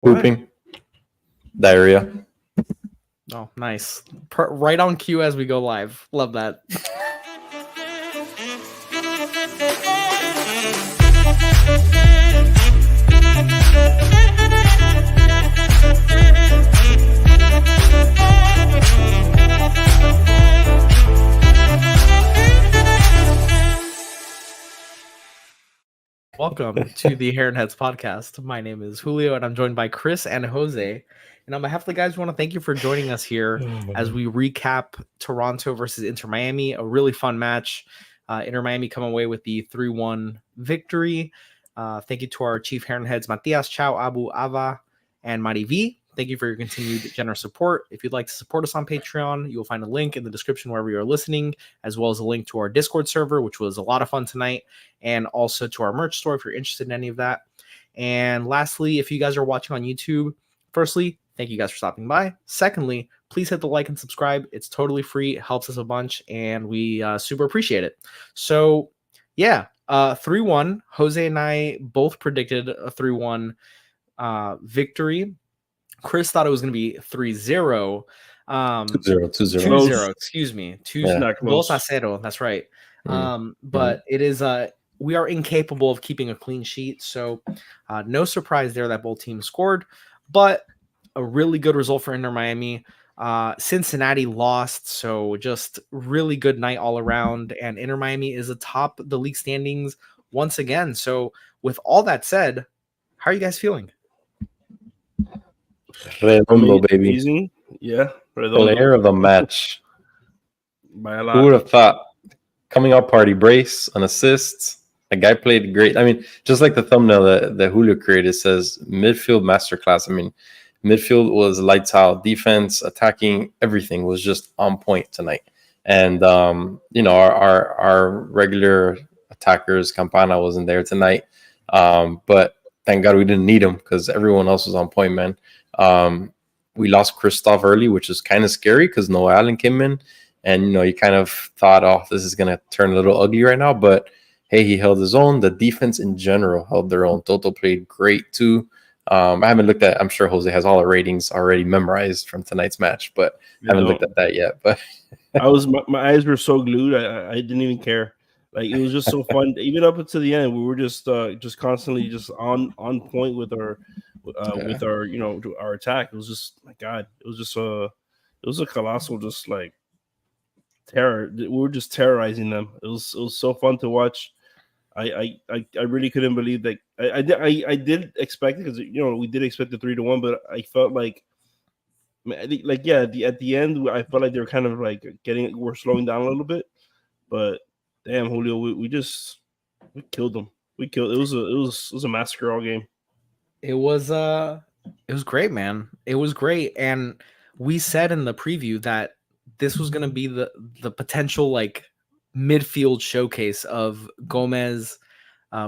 Pooping. Diarrhea. Oh, nice. Right on cue as we go live. Love that. Welcome to the Heron Heads podcast. My name is Julio, and I'm joined by Chris and Jose. And on behalf of the guys, we want to thank you for joining us here as we recap Toronto versus Inter Miami, a really fun match. Inter Miami come away with the 3-1 victory. Thank you to our chief Heron Heads, Matias, Chow, Abu, Ava, and Mari V. Thank you for your continued generous support. If you'd like to support us on Patreon, you will find a link in the description wherever you're listening, as well as a link to our Discord server, which was a lot of fun tonight, and also to our merch store if you're interested in any of that. And lastly, if you guys are watching on YouTube, firstly, thank you guys for stopping by. Secondly, please hit the like and subscribe. It's totally free. It helps us a bunch, and we super appreciate it. So, yeah, 3-1. Jose and I both predicted a 3-1 victory. Chris thought it was going to be 3-0. 2-0, excuse me. 2-0. That's right. But it is we are incapable of keeping a clean sheet, so no surprise there that both teams scored, but a really good result for Inter Miami. Cincinnati lost, so just really good night all around, and Inter Miami is atop the league standings once again. So with all that said, how are you guys feeling? Redondo, baby. Easy. Yeah. Redondo. Player of the match. By a lot. Who would have thought? Coming out party, brace, an assist. A guy played great. I mean, just like the thumbnail that Julio created says midfield masterclass. I mean, midfield was lights out. Defense, attacking, everything was just on point tonight. And our regular attackers, Campana wasn't there tonight. But thank God we didn't need him because everyone else was on point, man. We lost Christoph early, which is kind of scary because Noah Allen came in, and you kind of thought, oh, this is gonna turn a little ugly right now. But hey, he held his own. The defense in general held their own. Toto played great too. I haven't looked at. I'm sure Jose has all the ratings already memorized from tonight's match, but I haven't looked at that yet. But my eyes were so glued, I didn't even care. Like, it was just so fun. Even up until the end, we were just constantly just on point with our our attack. It was just, my God, it was a colossal just like terror. We were just terrorizing them. It was so fun to watch. I really couldn't believe that. I did expect it because we did expect the 3-1, but I felt like at the end I felt like they were kind of like we're slowing down a little bit, but damn, Julio, we killed them. It was a massacre all game. It was great, man. It was great, and we said in the preview that this was going to be the potential like midfield showcase of Gomez,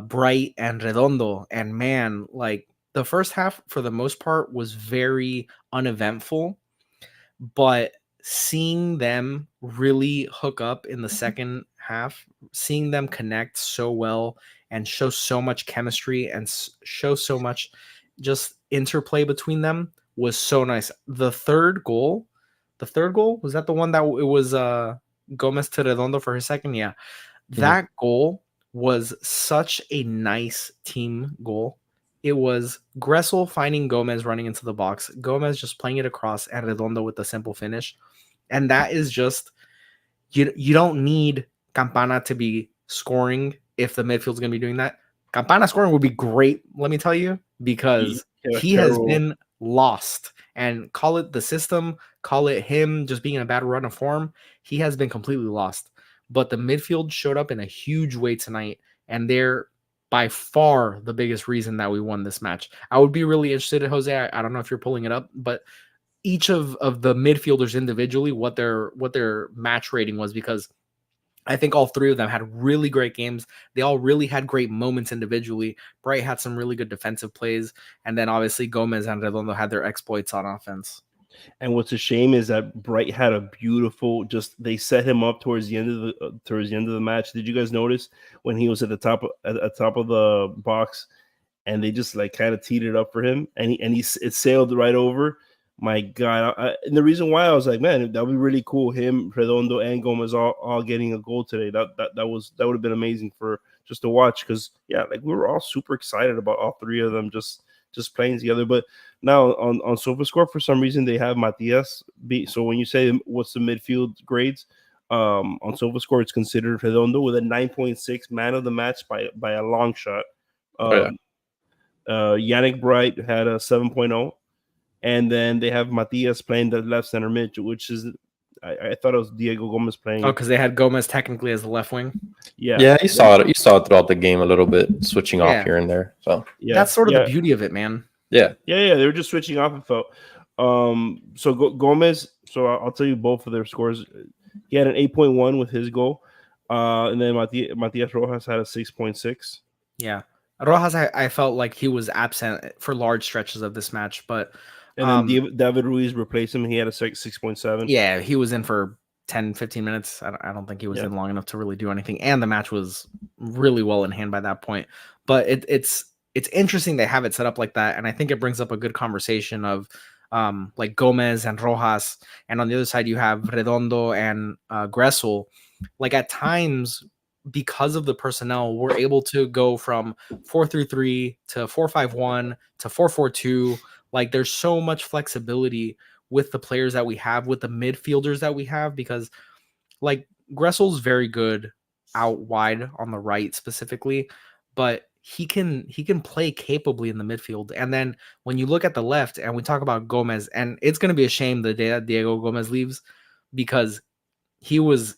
Bright, and Redondo. And man, like the first half for the most part was very uneventful, but seeing them really hook up in the second half, seeing them connect so well and show so much chemistry and show so much just interplay between them was so nice. The third goal, was that the one that it was Gomez to Redondo for his second? Yeah. That goal was such a nice team goal. It was Gressel finding Gomez running into the box, Gomez just playing it across, and Redondo with the simple finish. And that is just, you don't need Campana to be scoring if the midfield's going to be doing that. Campana scoring would be great, let me tell you, because he has been lost. And call it the system, call it him just being in a bad run of form, he has been completely lost. But the midfield showed up in a huge way tonight, and they're by far the biggest reason that we won this match. I would be really interested in, Jose, I don't know if you're pulling it up, but each of the midfielders individually, what their match rating was, because I think all three of them had really great games. They all really had great moments individually. Bright had some really good defensive plays, and then obviously Gomez and Redondo had their exploits on offense. And what's a shame is that Bright had a beautiful. They set him up towards the end of the match. Did you guys notice when he was at the top of the box, and they just like kind of teed it up for him, and it sailed right over. My God! And the reason why I was like, man, that would be really cool. Him, Redondo, and Gomez all getting a goal today. That would have been amazing for just to watch, because yeah, like we were all super excited about all three of them just playing together. But now on SofaScore, for some reason they have Matias. So when you say what's the midfield grades, on SofaScore, it's considered Redondo with a 9.6, man of the match by a long shot. Yannick Bright had a 7.0. And then they have Matias playing the left center mid, which is, I thought it was Diego Gomez playing. Oh, because they had Gomez technically as the left wing. Yeah, you saw it. You saw it throughout the game a little bit, switching off here and there. So yeah, that's sort of the beauty of it, man. Yeah. They were just switching off. It felt. So Gomez. So I'll tell you both of their scores. He had an 8.1 with his goal, and then Matias Rojas had a 6.6. Yeah, Rojas, I felt like he was absent for large stretches of this match, but. And then David Ruiz replaced him. He had a 6.7. Yeah, he was in for 10, 15 minutes. I don't think he was in long enough to really do anything. And the match was really well in hand by that point. But it's interesting they have it set up like that. And I think it brings up a good conversation of like Gomez and Rojas. And on the other side, you have Redondo and Gressel. Like at times, because of the personnel, we're able to go from 4-3-3 to 4-5-1 to 4-4-2. Like there's so much flexibility with the players that we have, with the midfielders that we have, because like Gressel's very good out wide on the right specifically, but he can play capably in the midfield. And then when you look at the left and we talk about Gomez, and it's going to be a shame the day that Diego Gomez leaves, because he was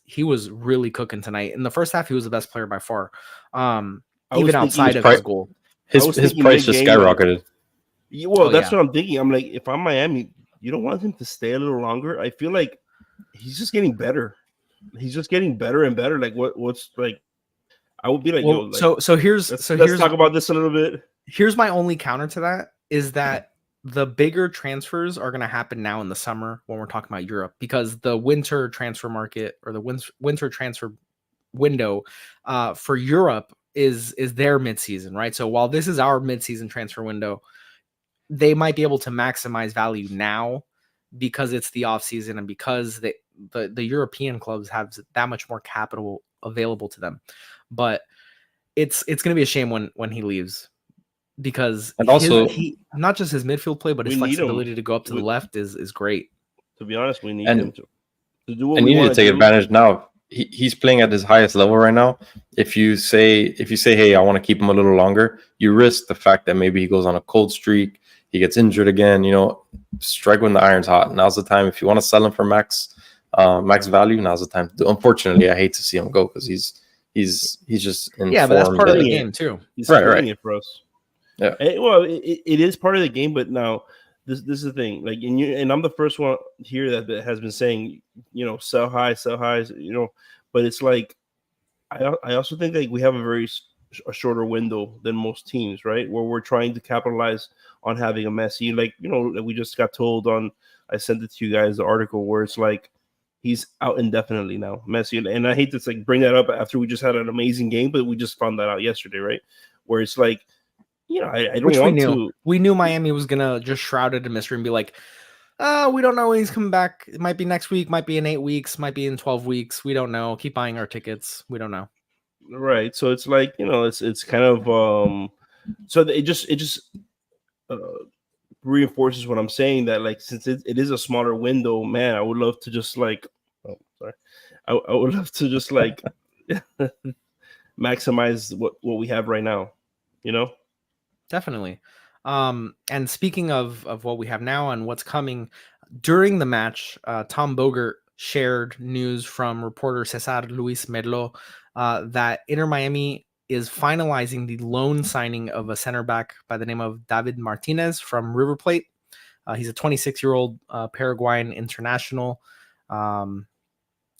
really cooking tonight. In the first half, he was the best player by far. Even outside of his goal. His price just skyrocketed. Well, that's what I'm thinking. I'm like, if I'm Miami, you don't want him to stay a little longer. I feel like he's just getting better. He's just getting better and better. Like what's like, I would be like, well, yo, like, so here's let's talk about this a little bit. Here's my only counter to that is that the bigger transfers are going to happen now in the summer when we're talking about Europe, because the winter transfer market or the winter transfer window for Europe is their midseason, right? So while this is our midseason transfer window, they might be able to maximize value now because it's the off season and because the European clubs have that much more capital available to them. But it's going to be a shame when he leaves, because and also he not just his midfield play, but his flexibility to go up to the left is great. To be honest, we need him to do what and we you need want to take advantage now. He's playing at his highest level right now. If you say, hey, I want to keep him a little longer, you risk the fact that maybe he goes on a cold streak, he gets injured again. You know, strike when the iron's hot. Now's the time. If you want to sell him for max value, now's the time to do. Unfortunately, I hate to see him go because he's just in but that's part of the game too. He's right it for us. Yeah. It is part of the game, but now this is the thing. Like, and I'm the first one here that has been saying, you know, sell high, you know. But it's like, I also think that we have a shorter window than most teams, right? Where we're trying to capitalize on having a Messi. Like, you know, we just got told I sent it to you guys, the article where it's like he's out indefinitely now, Messi. And I hate to like bring that up after we just had an amazing game, but we just found that out yesterday, right? Where it's like, you know, I don't want to. We knew Miami was gonna just shroud it in mystery and be like, we don't know when he's coming back. It might be next week, might be in 8 weeks, might be in 12 weeks. We don't know. Keep buying our tickets. We don't know. Right. So it's like, you know, it's kind of so it just reinforces what I'm saying, that like, since it is a smaller window, man, I would love to just like, I would love to just like maximize what we have right now, you know. Definitely. And speaking of what we have now and what's coming during the match, Tom Bogert shared news from reporter Cesar Luis Merlo that Inter Miami is finalizing the loan signing of a center back by the name of David Martinez from River Plate. He's a 26-year-old Paraguayan international.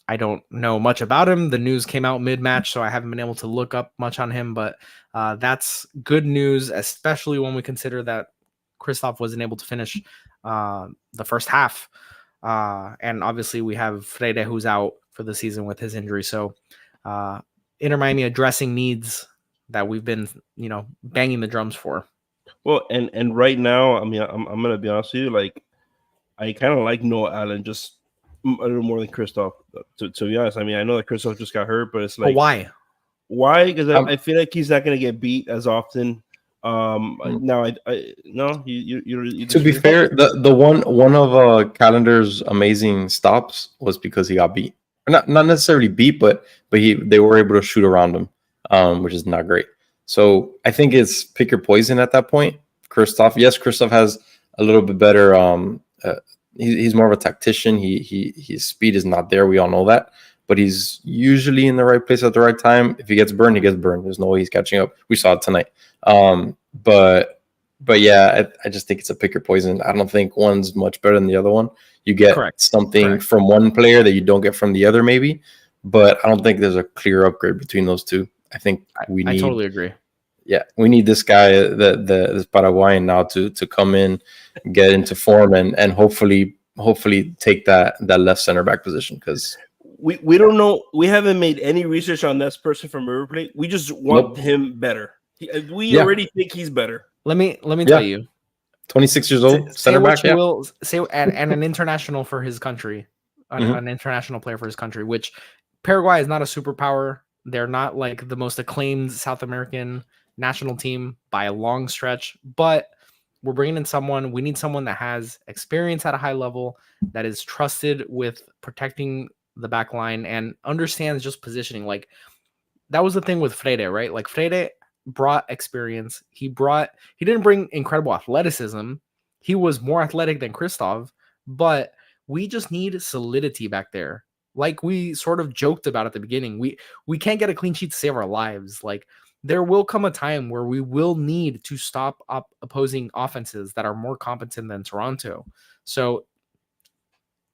I don't know much about him. The news came out mid-match, so I haven't been able to look up much on him, but that's good news, especially when we consider that Christoph wasn't able to finish the first half. And obviously we have Freire, who's out for the season with his injury. So Inter Miami addressing needs that we've been, you know, banging the drums for. Well, and right now, I mean, I'm gonna be honest with you. Like, I kind of like Noah Allen just a little more than Christoph. To be honest, I mean, I know that Christoph just got hurt, but it's But like, why? why? Because Um, I feel like he's not gonna get beat as often. Mm. Now I no, you To be disagree? fair, the one of Calendar's amazing stops was because he got beat. Or not necessarily beat, but they were able to shoot around him, which is not great. So I think it's pick your poison at that point. Christoph has a little bit better. He's more of a tactician. His speed is not there. We all know that, but he's usually in the right place at the right time. If he gets burned, he gets burned. There's no way he's catching up. We saw it tonight. But yeah, I just think it's a pick your poison. I don't think one's much better than the other one. You get Correct. something Correct. from one player that you don't get from the other, maybe. But I don't think there's a clear upgrade between those two. I think we I need, totally agree. yeah, we need this guy, this Paraguayan now to come in, get into form, and hopefully take that left center back position because We don't know. We haven't made any research on this person from River Plate. We just want Nope. him better. We Yeah. already think he's better. Let me Yeah. tell you. 26 years Say, old, say center what back. you Yeah, will say, and an international for his country, Mhm. an international player for his country. Which Paraguay is not a superpower. They're not like the most acclaimed South American national team by a long stretch. But we're bringing in someone. We need someone that has experience at a high level, that is trusted with protecting the back line and understands just positioning. Like that was the thing with Freire, right? Like Freire brought experience. He didn't bring incredible athleticism. He was more athletic than Christoph, but we just need solidity back there. Like we sort of joked about at the beginning. We can't get a clean sheet to save our lives. Like there will come a time where we will need to stop opposing offenses that are more competent than Toronto. So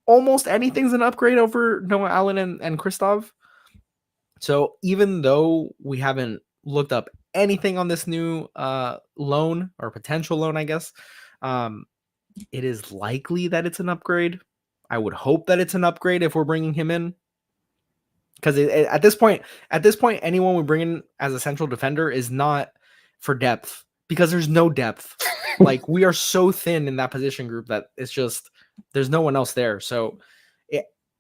almost anything's an upgrade over Noah Allen and Christoph. So even though we haven't looked up anything on this new loan or potential loan, I guess, it is likely that it's an upgrade. I would hope that it's an upgrade if we're bringing him in, because at this point, anyone we bring in as a central defender is not for depth because there's no depth. Like we are so thin in that position group that it's just there's no one else there. So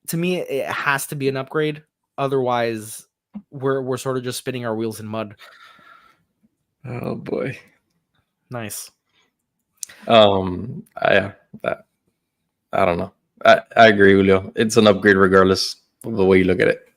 to me, it has to be an upgrade. Otherwise, we're sort of just spinning our wheels in mud. Oh boy. Nice. I don't know. I agree, Julio. It's an upgrade regardless of the way you look at it.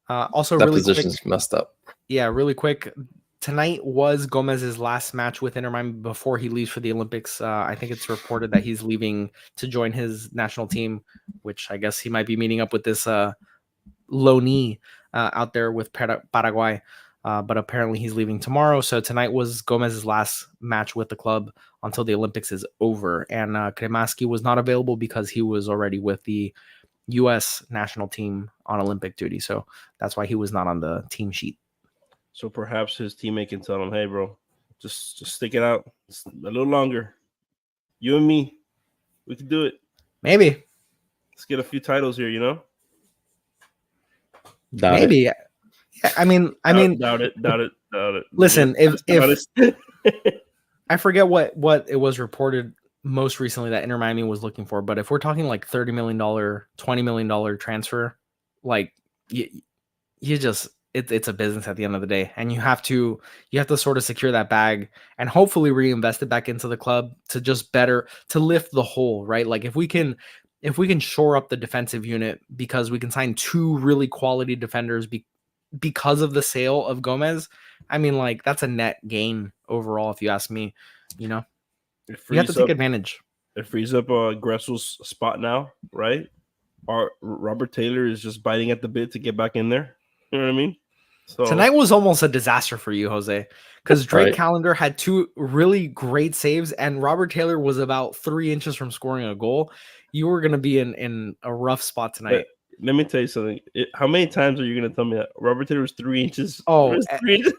Also, That really quick, position's messed up. yeah, really quick. Tonight was Gomez's last match with Inter Miami before he leaves for the Olympics. I think it's reported that he's leaving to join his national team, which I guess he might be meeting up with this loanee out there with Paraguay. But apparently he's leaving tomorrow. So tonight was Gomez's last match with the club until the Olympics is over. And Kremaski was not available because he was already with the U.S. national team on Olympic duty. So that's why he was not on the team sheet. So perhaps his teammate can tell him, "Hey, bro, just stick it out just a little longer. You and me, we can do it. Maybe. Let's get a few titles here, you know." Doubt Maybe. it. Yeah, I mean, doubt it. Listen, if if I forget what it was reported most recently that Inter Miami was looking for, but if we're talking like $30 million, $20 million transfer, like you just it's a business at the end of the day, and you have to sort of secure that bag and hopefully reinvest it back into the club to just better to lift the whole, right? Like if we can shore up the defensive unit because we can sign two really quality defenders because of the sale of Gomez, I mean, like that's a net gain overall, if you ask me. You know, you have to take advantage. It frees up Gressel's spot now, right? Or Robert Taylor is just biting at the bit to get back in there. You know what I mean? So tonight was almost a disaster for you, Jose, because Drake Right. Callender had two really great saves, and Robert Taylor was about 3 inches from scoring a goal. You were going to be in a rough spot tonight. let me tell you something. How many times are you going to tell me that Robert Taylor was 3 inches? Oh, Was 3 inches?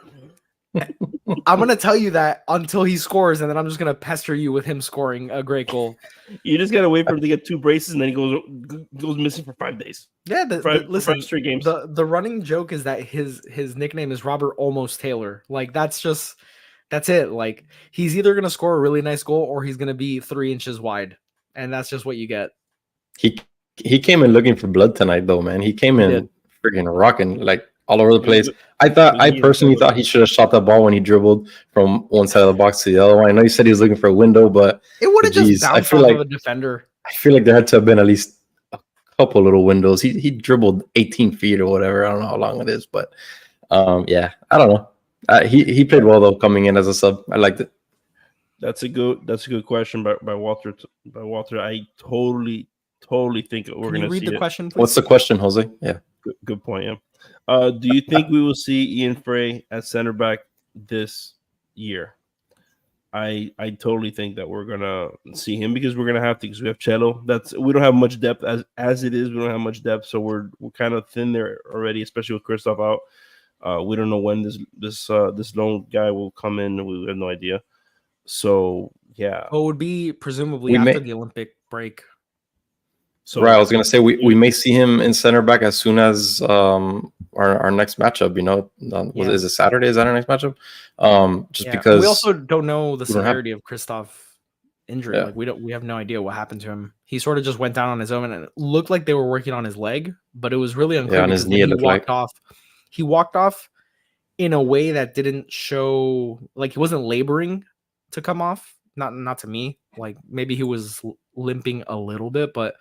I'm going to tell you that until he scores, and then I'm just going to pester you with him scoring a great goal. You just got to wait for him to get 2 braces, and then he goes missing for 5 days. Yeah, listen, 5 straight games. The running joke is that his nickname is Robert Almost Taylor. Like that's just That's it. Like he's either gonna score a really nice goal or he's gonna be 3 inches wide, and that's just what you get. He came in looking for blood tonight, though, man. He came He in did. freaking rocking like all over the place. I He personally is thought he should have shot that ball when he dribbled from one side of the box to the other one. I know he said he was looking for a window, but It would have just geez, bounced off of a defender. I feel like there had to have been at least a couple little windows. He dribbled 18 feet or whatever. I don't know how long it is, but yeah, I don't know. He played well though coming in as a sub. I liked it. That's a good question by Walter. I totally think we're Can going you to read see the it. question, please? What's the question, Jose? Yeah. Good point. Yeah. Do you think we will see Ian Frey at center back this year? I totally think that we're gonna see him because we're gonna have to, because we have Cello. We don't have much depth as it is. We don't have much depth, so we're kind of thin there already, especially with Christoph out. We don't know when this lone guy will come in. We have no idea. So yeah, Oh, it would be presumably We after may- the Olympic break. so Right, I was gonna say we may see him in center back as soon as our next matchup. You know, Yeah. is it Saturday? Is that our next matchup? Just Yeah, because we also don't know the we don't have- severity of Christoph injury. Yeah. Like we have no idea what happened to him. He sort of just went down on his own, and it looked like they were working on his leg, but it was really unclear on his because knee, then it he looked walked like. off. He walked off in a way that didn't show like he wasn't laboring to come off. Not to me. Like maybe he was limping a little bit, but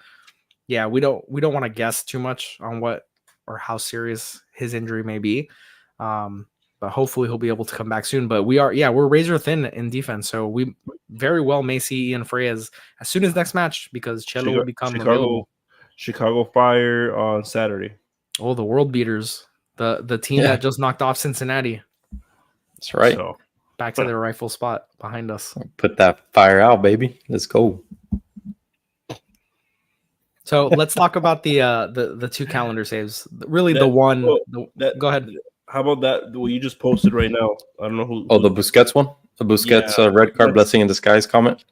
yeah, we don't want to guess too much on what or how serious his injury may be. But hopefully he'll be able to come back soon. But we're razor thin in defense, so we very well may see Ian Frey as soon as next match because Cello will become available. Chicago Fire on Saturday. Oh, the world beaters, the team that just knocked off Cincinnati. That's right. So, Back to their rightful spot behind us. Put that fire out, baby. Let's go. So let's talk about the 2 calendar saves. Really, That- the one. well, Go ahead. How about that? What you just posted right now? I don't know who. Oh, the Busquets one, the Busquets Yeah, red card that's- blessing in disguise comment.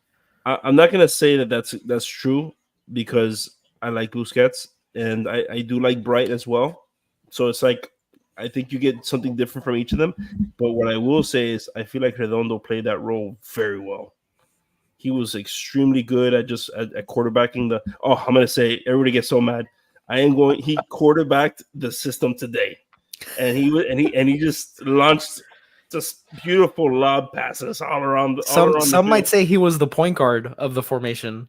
I'm not gonna say that's true because I like Busquets and I do like Bright as well. So it's like I think you get something different from each of them. But what I will say is I feel like Redondo played that role very well. He was extremely good at quarterbacking the. Oh, I'm gonna say everybody gets so mad. He quarterbacked the system today, and he just launched just beautiful lob passes all around. Some might say he was the point guard of the formation.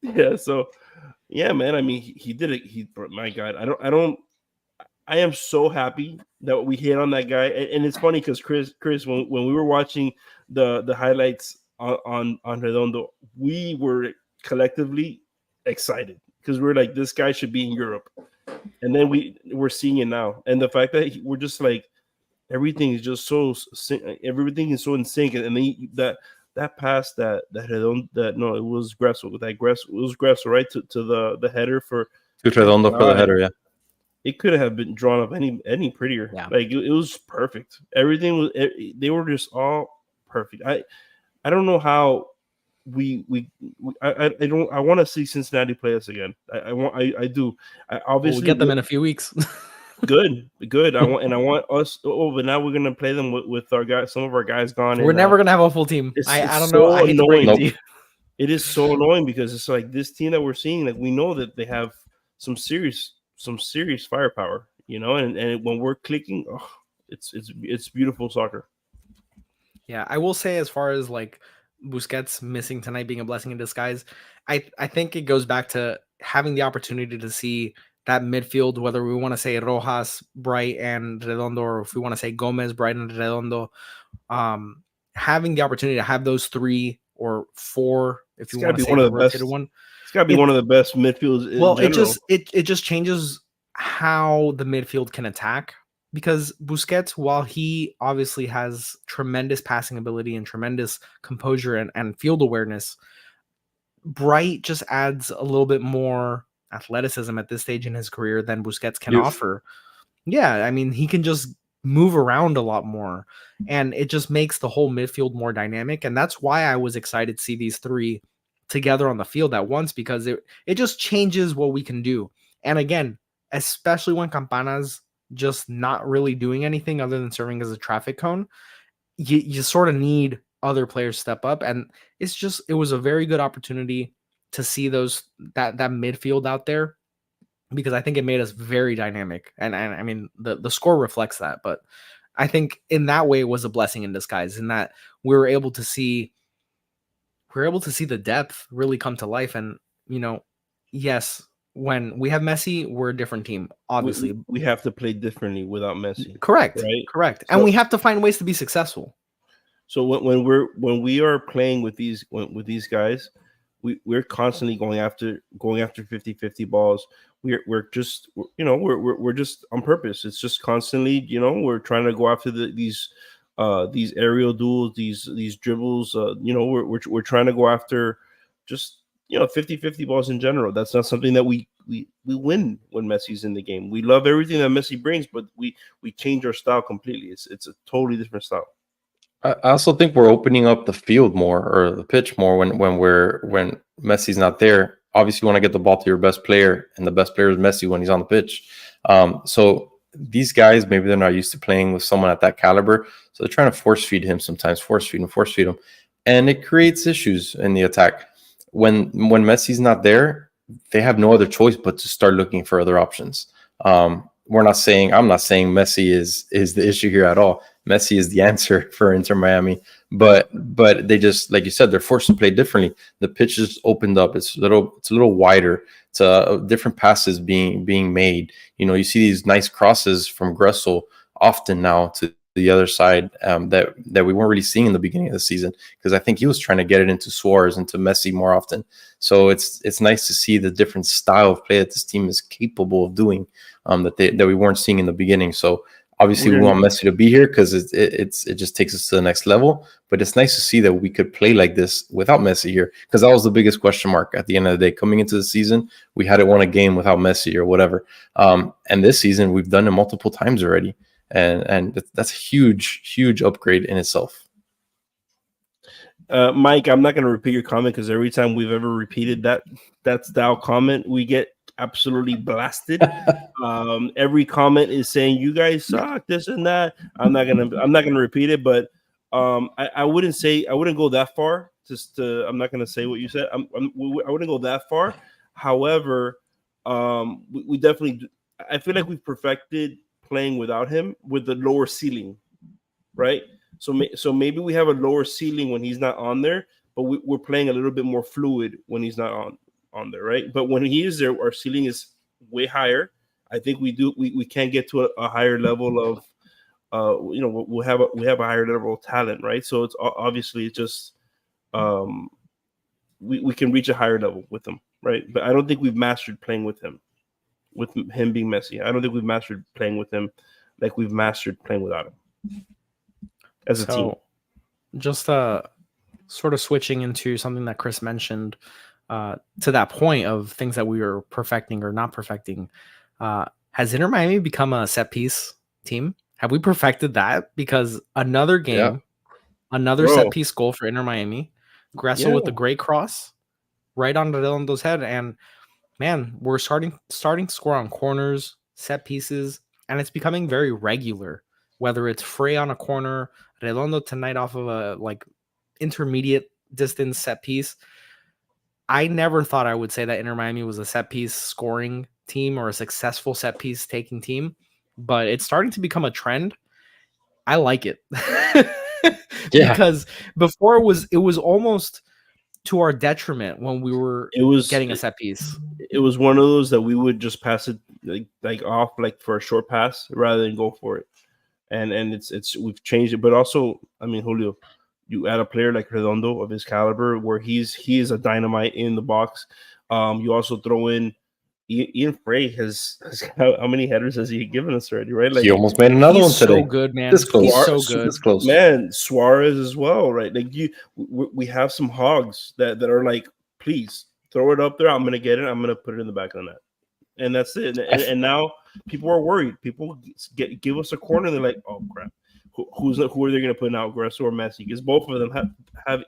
Yeah. So, yeah, man. I mean, he did it. My God, I am so happy that we hit on that guy. And it's funny because Chris, when we were watching the highlights on Redondo, we were collectively excited because we're like, this guy should be in Europe. And then we're seeing it now. And the fact that we're just like, everything is just everything is so in sync. And then that pass that Redondo, it was Gressel. It was Gressel, right? To the header for Redondo for the header, yeah. It could have been drawn up any prettier. Yeah. Like it was perfect. Everything was. They were just all perfect. I don't know how I don't. I want to see Cincinnati play us again. I do. Obviously We'll get them in a few weeks. good. I want us. Oh, but now we're gonna play them with our guys. Some of our guys gone. We're never gonna have a full team. I don't know. I hate to break it to you. It is so annoying because it's like this team that we're seeing. Like we know that they have some serious firepower, and when we're clicking, it's beautiful soccer. Yeah, I will say as far as like Busquets missing tonight being a blessing in disguise, I think it goes back to having the opportunity to see that midfield, whether we want to say Rojas, Bright, and Redondo, or if we want to say Gomez, Bright, and Redondo, having the opportunity to have those 3 or 4, if you want to say one of the the best rotated one. It's got to be one of the best midfields. Well, it just changes how the midfield can attack because Busquets, while he obviously has tremendous passing ability and tremendous composure and field awareness, Bright just adds a little bit more athleticism at this stage in his career than Busquets can offer. Yeah, I mean, he can just move around a lot more, and it just makes the whole midfield more dynamic, and that's why I was excited to see these 3 together on the field at once because it just changes what we can do. And again, especially when Campana's just not really doing anything other than serving as a traffic cone, you sort of need other players step up. And it was a very good opportunity to see that midfield out there, because I think it made us very dynamic. And I mean, the score reflects that, but I think in that way it was a blessing in disguise, in that we were able to see the depth really come to life. And, yes, when we have Messi, we're a different team, obviously. We have to play differently without Messi. Correct. Right? Correct. And we have to find ways to be successful. So when we are playing with these guys, we're constantly going after 50-50 balls. We're just on purpose. It's just constantly, we're trying to go after these aerial duels, these dribbles. We're trying to go after just 50-50 balls in general. That's not something that we win when Messi's in the game. We love everything that Messi brings, but we change our style completely. It's a totally different style. I also think we're opening up the field more, or the pitch more, when Messi's not there. Obviously, you want to get the ball to your best player, and the best player is Messi when he's on the pitch. So these guys, maybe they're not used to playing with someone at that caliber, so they're trying to force feed him sometimes, force feed him, and it creates issues in the attack. When Messi's not there, they have no other choice but to start looking for other options. I'm not saying Messi is the issue here at all. Messi is the answer for Inter Miami, but they just, like you said, they're forced to play differently. The pitch is opened up. It's a little wider. It's different passes being made. You see these nice crosses from Gressel often now to the other side, that we weren't really seeing in the beginning of the season, because I think he was trying to get it into Suarez, into Messi more often. So it's nice to see the different style of play that this team is capable of doing, that we weren't seeing in the beginning. So obviously we want Messi to be here because it just takes us to the next level. But it's nice to see that we could play like this without Messi here, because that was the biggest question mark at the end of the day. Coming into the season, we hadn't won a game without Messi or whatever. And this season, we've done it multiple times already. And that's a huge upgrade in itself. Mike, I'm not going to repeat your comment, because every time we've ever repeated that style comment, we get absolutely blasted. Every comment is saying you guys suck, this and that. I'm not gonna repeat it, but I wouldn't go that far. I'm not gonna say what you said. I wouldn't go that far. However, we definitely. I feel like we've perfected playing without him with the lower ceiling, right? So maybe we have a lower ceiling when he's not on there, but we're playing a little bit more fluid when he's not on there, right? But when he is there, our ceiling is way higher. I think we can get to a higher level of we have a higher level of talent, right? So it's obviously just we can reach a higher level with him, right? But I don't think we've mastered playing with him being Messi. I don't think we've mastered playing with him like we've mastered playing without him as a team. Just sort of switching into something that Chris mentioned, to that point of things that we were perfecting or not perfecting. Has Inter Miami become a set piece team? Have we perfected that? Because another game, another set piece goal for Inter Miami, Gressel with a great cross right on Redondo's head, and man, we're starting to score on corners, set pieces, and it's becoming very regular. Whether it's Frey on a corner, Redondo tonight off of a intermediate distance set piece. I never thought I would say that Inter Miami was a set piece scoring team or a successful set piece taking team, but it's starting to become a trend. I like it. Because before it was almost to our detriment when we were getting a set piece. It was one of those that we would just pass it like off for a short pass rather than go for it. And it's we've changed it, but also, I mean, Julio, you add a player like Redondo of his caliber, where he is a dynamite in the box. You also throw in Ian Frey has how many headers has he given us already? Right, he almost made another one today. So good, man. This close. He's so good, this close. Man. Suarez as well, right? We have some hogs that are like, please throw it up there. I'm gonna get it. I'm gonna put it in the back of the net, and that's it. And now people are worried. People give us a corner, and they're like, oh crap. Who are they going to put out, Gressel or Messi? Because both of them have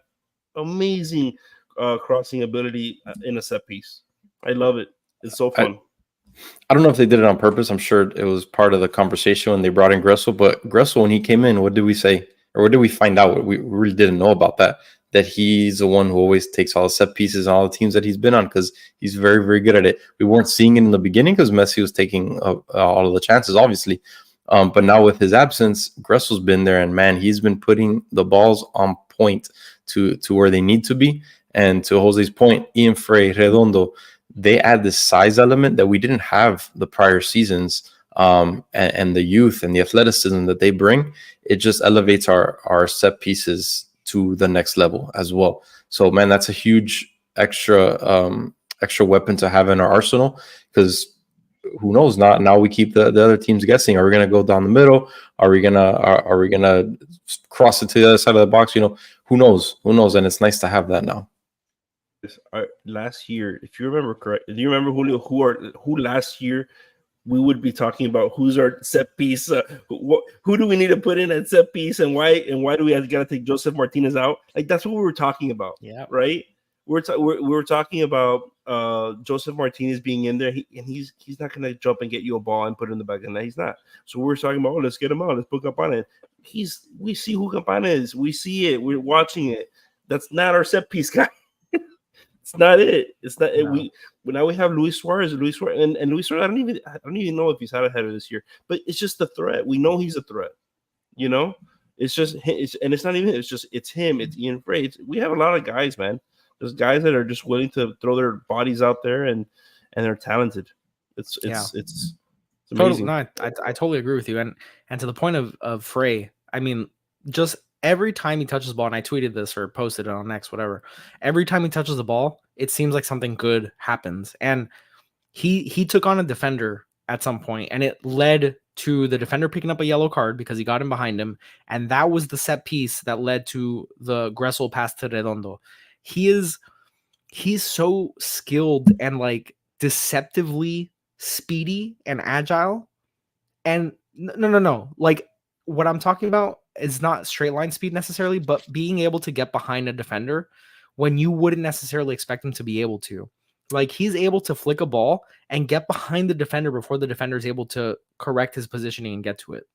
amazing crossing ability in a set piece. I love it. It's so fun. I don't know if they did it on purpose. I'm sure it was part of the conversation when they brought in Gressel. But Gressel, when he came in, what did we say? Or what did we find out? We really didn't know about that. That he's the one who always takes all the set pieces on all the teams that he's been on because he's very, very good at it. We weren't seeing it in the beginning because Messi was taking all of the chances, obviously. But now with his absence, Gressel's been there, and man, he's been putting the balls on point to where they need to be. And to Jose's point, Ian Frey, Redondo, they add this size element that we didn't have the prior seasons, and the youth and the athleticism that they bring. It just elevates our set pieces to the next level as well. So man, that's a huge extra weapon to have in our arsenal, because who knows, now we keep the other teams guessing. Are we going to go down the middle? Are we gonna cross it to the other side of the box? Who knows, and it's nice to have that now. Last year, if you remember correct, do you remember, Julio, who last year we would be talking about who's our set piece? Who do we need to put in at set piece, and why do we have got to take Joseph Martinez out? Like, that's what we were talking about, yeah, right? We were talking about Joseph Martinez being in there, he's not going to jump and get you a ball and put it in the back of the net. He's not. So we're talking about, let's get him out, let's put Campana in. We see who Campana is, we see it, we're watching it. That's not our set piece guy. It's not it. It's not it. No. Now we have Luis Suarez, and Luis Suarez. I don't even know if he's had a header this year, but it's just the threat. We know he's a threat. It's just and it's not even. It's him. It's Ian Frey. We have a lot of guys, man. There's guys that are just willing to throw their bodies out there, and they're talented. It's amazing. Totally. No, I totally agree with you. And to the point of Frey, I mean, just every time he touches the ball, and I tweeted this or posted it on X, whatever. Every time he touches the ball, it seems like something good happens. And he took on a defender at some point, and it led to the defender picking up a yellow card because he got him behind him. And that was the set piece that led to the Gressel pass to Redondo. He's so skilled and like deceptively speedy and agile. And no. Like, what I'm talking about is not straight line speed necessarily, but being able to get behind a defender when you wouldn't necessarily expect him to be able to. Like, he's able to flick a ball and get behind the defender before the defender is able to correct his positioning and get to it.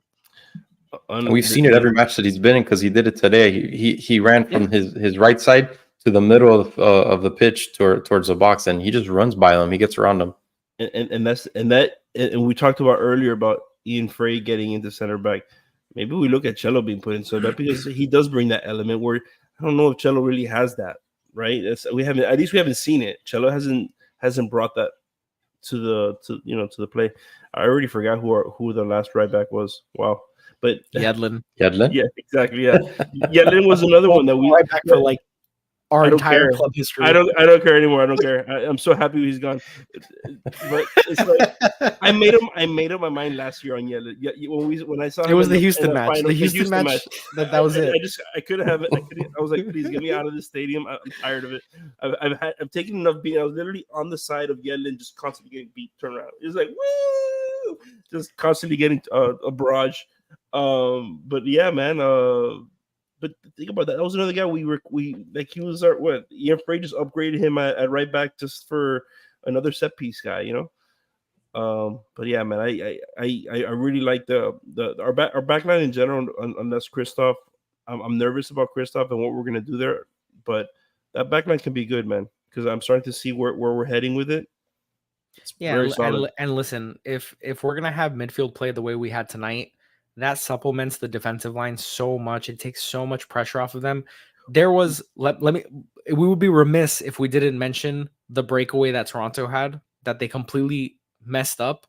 And we've seen it every match that he's been in, because he did it today. He ran from his right side to the middle of the pitch towards the box, and he just runs by them. He gets around them. And we talked about earlier about Ian Frey getting into center back. Maybe we look at Cello being put in center back, because he does bring that element where I don't know if Cello really has that, right? We haven't seen it. Cello hasn't brought that to the play. I already forgot who the last right back was. Wow. But Yedlin. Yeah, exactly. Yeah. Yedlin was another one that we right back for like our entire club history. I don't care anymore. I don't care. I'm so happy he's gone. But it's like I made up my mind last year on Yedlin. When I saw him, it was the Houston match. Final, the Houston match. That was it. I couldn't have it. I was like, please get me out of this stadium. I'm tired of it. I've taken enough beating. I was literally on the side of Yedlin, just constantly getting beat. Turn around. It was like, woo, just constantly getting a barrage. But yeah, man. But think about that. That was another guy we like. He was our Ian Frey just upgraded him at right back just for another set piece guy, But yeah, man, I really like our back line in general. Unless Christoph, I'm nervous about Christoph and what we're gonna do there. But that back line can be good, man, because I'm starting to see where we're heading with it. It's very solid. And listen, if we're gonna have midfield play the way we had tonight, that supplements the defensive line so much. It takes so much pressure off of them. There was we would be remiss if we didn't mention the breakaway that Toronto had that they completely messed up,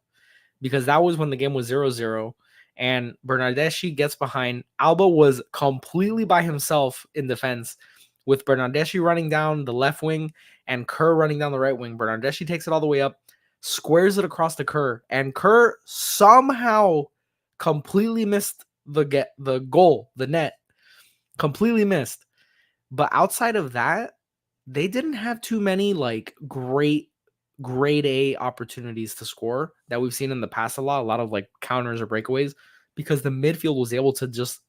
because that was when the game was 0-0 and Bernardeschi gets behind. Alba was completely by himself in defense with Bernardeschi running down the left wing and Kerr running down the right wing. Bernardeschi takes it all the way up, squares it across to Kerr, and Kerr somehow completely missed the goal, the net, completely missed. But outside of that, they didn't have too many like great grade A opportunities to score that we've seen in the past a lot of like counters or breakaways, because the midfield was able to just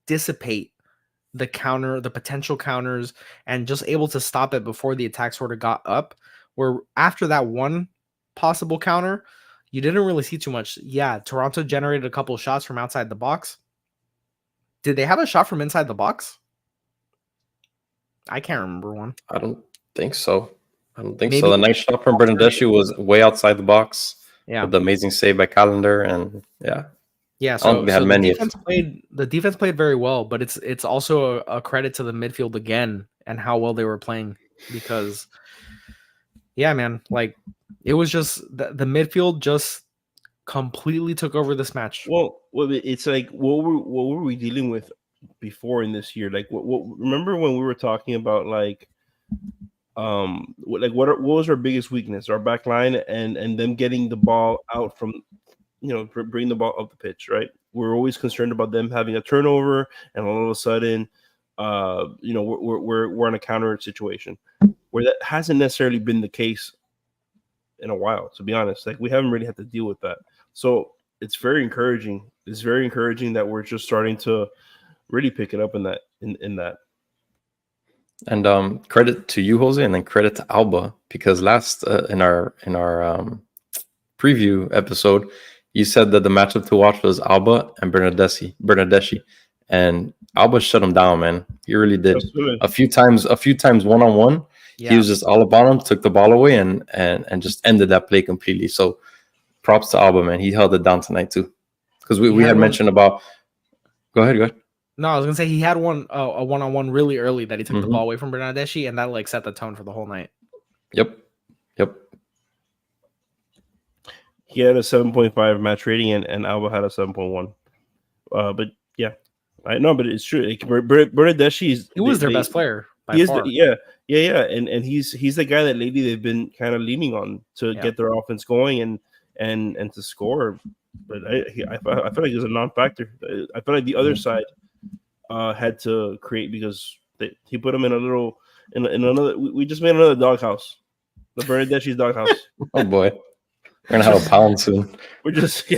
dissipate the potential counters, and just able to stop it before the attack sort of got up. Where after that one possible counter, you didn't really see too much. Yeah, Toronto generated a couple of shots from outside the box. Did they have a shot from inside the box? I can't remember one. I don't think so. Maybe- The nice shot from Bernardeschi was way outside the box. Yeah. With the amazing save by Callender, and yeah. Yeah, I don't so, think they had so many. the defense played very well, but it's also a credit to the midfield again and how well they were playing, because yeah, man, like it was just the midfield just completely took over this match. Well, it's like what were we dealing with before in this year? Like what remember when we were talking about like what was our biggest weakness? Our back line and them getting the ball out from, you know, bring the ball up the pitch, right? We're always concerned about them having a turnover, and all of a sudden, you know, we're in a counter situation where that hasn't necessarily been the case in a while. To be honest, like we haven't really had to deal with that, so it's very encouraging. It's very encouraging that we're just starting to really pick it up in that. And credit to you, Jose, and then credit to Alba, because last in our preview episode, you said that the matchup to watch was Alba and Bernardeschi, and Alba shut him down, man. He really did. Absolutely. A few times 1-on-1. Yeah. He was just all about him, took the ball away, and just ended that play completely. So props to Alba, man. He held it down tonight too, because we had mentioned about. Go ahead. No, I was gonna say he had a 1-on-1 really early that he took the ball away from Bernardeschi, and that like set the tone for the whole night. Yep. He had a 7.5 match rating, and Alba had a 7.1. But yeah, I know, but it's true. Like, Bernardeschi He was their best player by He is far. yeah, and he's the guy that lately they've been kind of leaning on to get their offense going and to score. But I feel like it was a non-factor. I feel like the other side had to create, because he put him in another. We just made another doghouse, the Bernardeschi's doghouse. Oh boy, we're gonna have a pound soon. We're just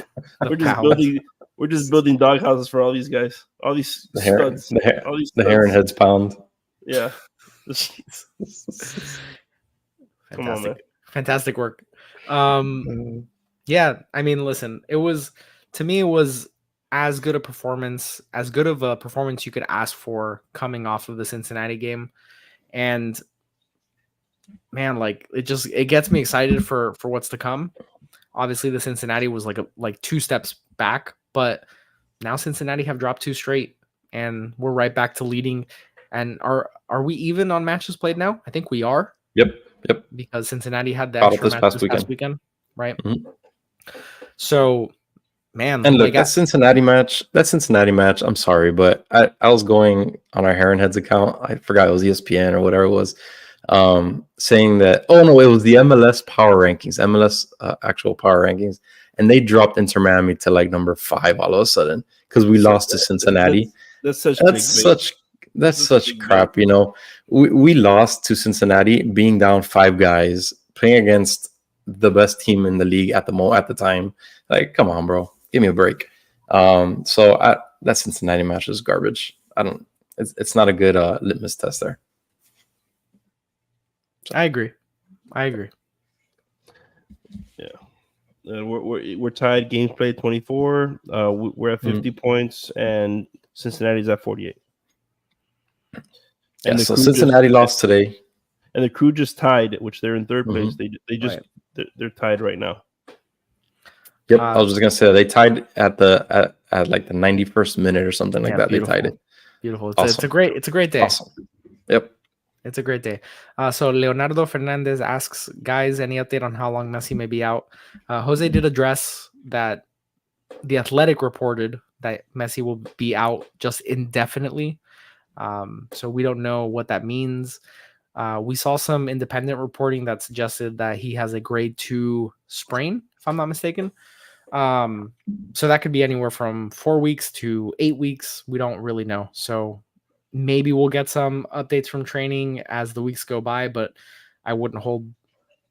building doghouses for all these guys, all these studs, the Heron Heads pound. Yeah. Come on, man. Fantastic work. Yeah, I mean, listen, it was as good of a performance you could ask for coming off of the Cincinnati game. And man, like it gets me excited for what's to come. Obviously the Cincinnati was like 2 steps back, but now Cincinnati have dropped 2 straight and we're right back to leading. And are we even on matches played now? I think we are. Yep. Because Cincinnati had the extra match this past weekend, right? Mm-hmm. So, man, and look, that Cincinnati match. I'm sorry, but I was going on our Heron Heads account. I forgot it was ESPN or whatever it was, saying that it was the MLS power rankings, actual power rankings, and they dropped Inter Miami to like number 5 all of a sudden because we lost to Cincinnati. That's such crap, you know. We lost to Cincinnati, being down 5 guys, playing against the best team in the league at the time. Like, come on, bro, give me a break. So that Cincinnati match is garbage. It's not a good litmus test there. So. I agree. Yeah. We're tied. Games played 24. We're at 50 points, and Cincinnati's at 48. And so Cincinnati lost today, and the Crew just tied, which they're in 3rd place. They're tied right now. Yep, I was just gonna say they tied at like the 91st minute or something like that. Beautiful. They tied it. Beautiful. Awesome. It's a great day. Awesome. Yep. It's a great day. So Leonardo Fernandez asks, guys, any update on how long Messi may be out? Jose did address that The Athletic reported that Messi will be out just indefinitely. So we don't know what that means. We saw some independent reporting that suggested that he has a grade 2 sprain, if I'm not mistaken. So that could be anywhere from 4 weeks to 8 weeks. We don't really know. So maybe we'll get some updates from training as the weeks go by, but I wouldn't hold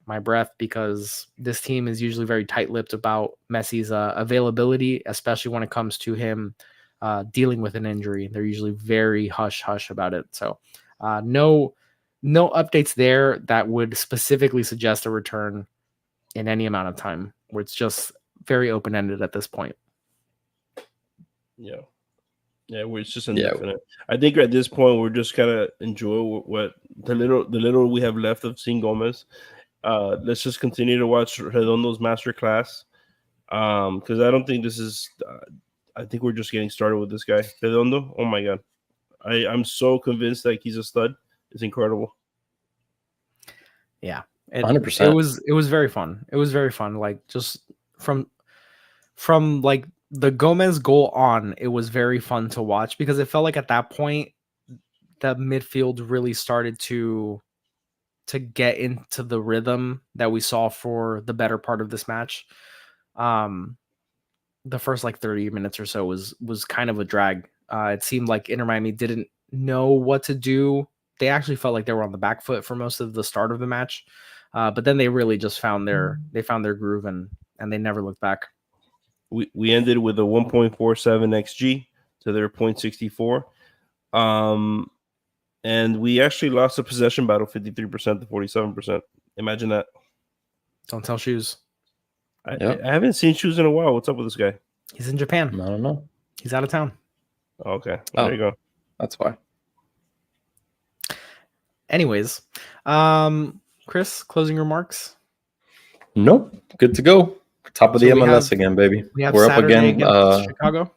my breath because this team is usually very tight-lipped about Messi's availability, especially when it comes to him dealing with an injury. They're usually very hush-hush about it. So no updates there that would specifically suggest a return in any amount of time, where it's just very open ended at this point. Yeah. Yeah, where it's just indefinite. I think at this point we're just kind of enjoy what the little we have left of seeing Gomez. Let's just continue to watch Redondo's masterclass. Because I don't think this is. I think we're just getting started with this guy, Redondo. Oh my god, I'm so convinced that he's a stud. It's incredible. Yeah, 100%. It was very fun. It was very fun. Like just from like the Gomez goal on, it was very fun to watch because it felt like at that point the midfield really started to get into the rhythm that we saw for the better part of this match. The first like 30 minutes or so was kind of a drag. It seemed like Inter Miami didn't know what to do. They actually felt like they were on the back foot for most of the start of the match. But then they really just found their groove and they never looked back. We ended with a 1.47 XG to their 0.64. And we actually lost a possession battle 53% to 47%. Imagine that. Don't tell Shoes. I haven't seen Shoes in a while. What's up with this guy? He's in Japan. I don't know. He's out of town. Okay. There you go. That's why. Anyways, Chris, closing remarks? Nope. Good to go. Top of the MLS again, baby. We're Saturday up again. Chicago.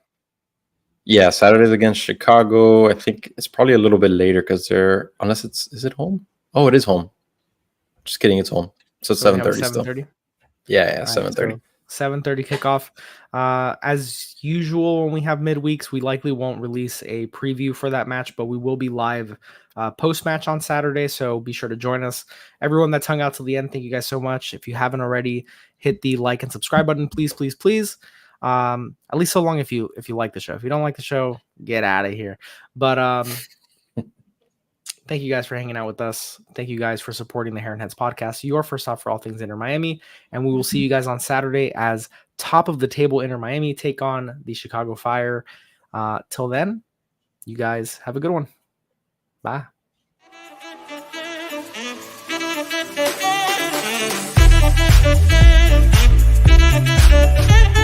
Yeah, Saturday's against Chicago. I think it's probably a little bit later because they're is it home? Oh, it is home. Just kidding, it's home. So 7:30 still. 7:30. Yeah, 7:30. 7:30 kickoff. As usual, when we have midweeks, we likely won't release a preview for that match, but we will be live post-match on Saturday, so be sure to join us. Everyone that's hung out till the end, thank you guys so much. If you haven't already, hit the like and subscribe button, please, please, please. At least so long if you like the show. If you don't like the show, get out of here. But thank you guys for hanging out with us. Thank you guys for supporting the Heron Heads podcast, your first stop for all things Inter Miami. And we will see you guys on Saturday as top of the table Inter Miami take on the Chicago Fire. Till then, you guys have a good one. Bye. Thank you.